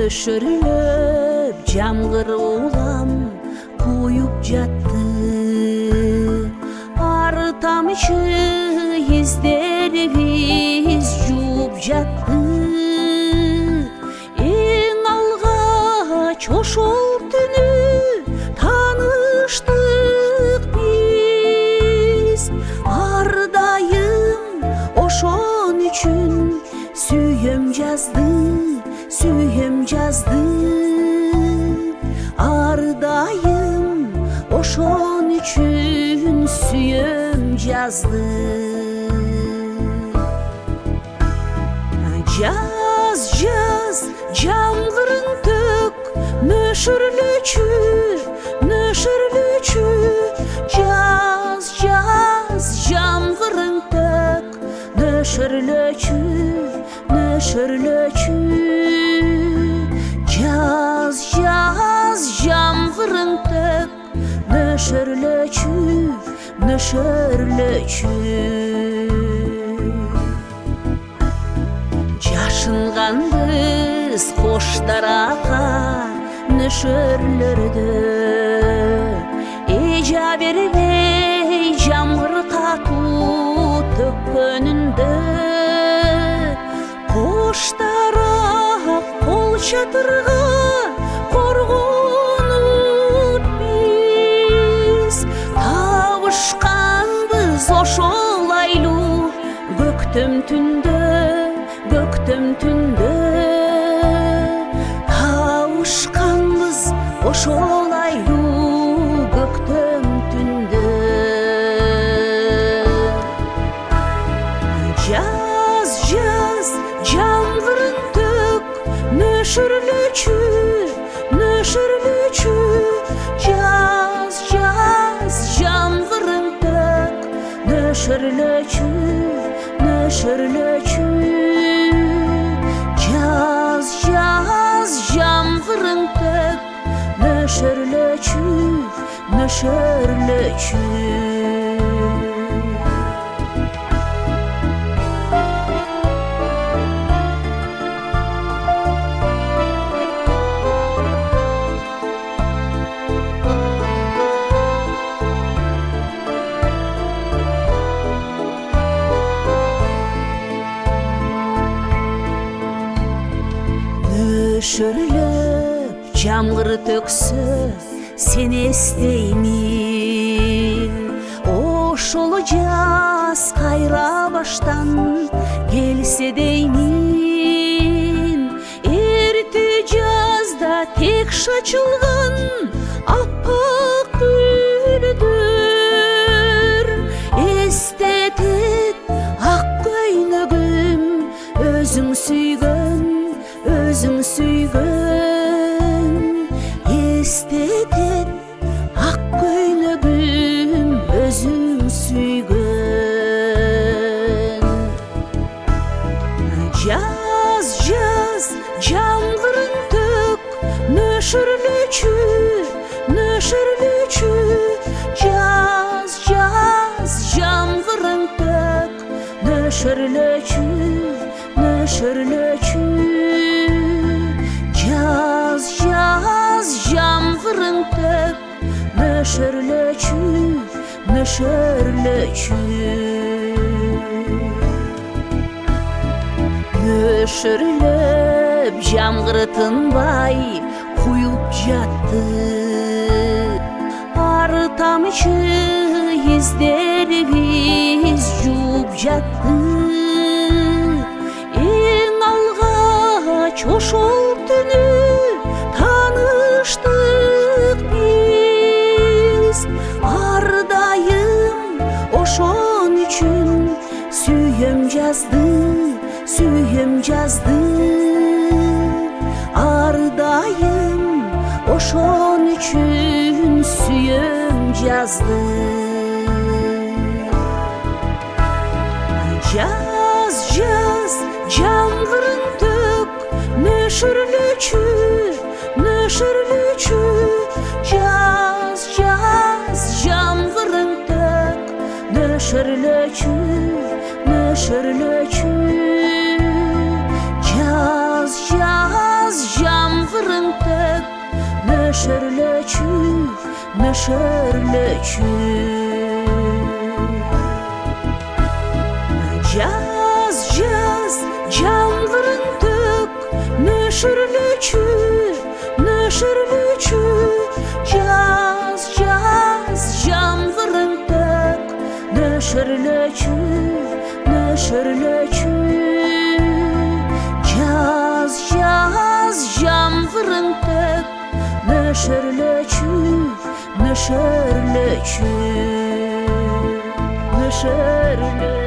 Nöşürülüp jamgır ulam kuyup jattı. Ar tamчы izlerimiz juup jattı. Eң alгач ошол түнү tanıştık biz. Ардайым ошон үчүн сүйөм жазды, сүйөм жазды. Ардайым ошон үчүн сүйөм жазды. Жаз, жаз, жамгырың төк, нөшірлүчү, нөшірлүчү. Жаз, жаз, жамгырың төк, нөшірлүчү, нөшірлүчү. Жаз, жаз, жамгырың төк, нөшірлүчү, нөшірлүчү. Жашынганбыз коштарака нөшөрлөрдө. Эжа бербей жамгыр катуу төккөнүндө. Коштарак кол чатырга коргонуп биз табышканбыз ошол айлуу көктөм түндө, көктөм түндө. Табышканбыз ошол айлуу көктөм түндө. Жаз, жаз, жамгырың төк, нөшірлүчү, нөшірлүчү. Жаз, жаз, жамгырың төк, нөшірлүчү, нөшірлүчү. Жаз, жаз, жамгырың төк, нөшірлүчү, нөшірлүчү. Нөшірліп жамгыр төксө сен эстеймин. Ошол жаз кайра баштан келсе деймин. Эрте жазда тек шачылган аппак гүлдөр эстетет ак көйнөгүм. Өзүң сүйгөн, өзүң сүйгөн эстетет ак көйнөгүм. Өзүң сүйгөн. Жаз, жаз, жамгырың төк, нөшірлүчү, нөшірлүчү. Жаз, жаз, жамгырың төк, нөшірлүчү, нөшірлүчү. Жаз, жаз, жамгырың төк, нөшірлүчү, нөшірлүчү. Нөшірліп жамгыр тынбай куюп жатты. Ар тамчы издерибиз жууп жатты. Эң алгач ошол түнү таныштык биз. Ардайым ошон үчүн сүйөм жазды, сүйөм жазды. Ардайым ошон үчүн сүйөм жазды. Жаз, жаз, жамгырың төк, нөшірлүчү, нөшірлүчү. Жаз, жаз, жамгырың төк, нөшірлүчү, нөшірлүчү. Жаз, жаз, жамгырың nöşürlöçü, nöşürlöçü. Caz, caz, canvırın tök, nöşürlöçü, nöşürlöçü. Caz, caz, canvırın tök, nöşürlöçü, nöşürlöçü. Caz, caz, canvırın tök, nöşürlöçü, nöşürlöçü, nöşürlöçü.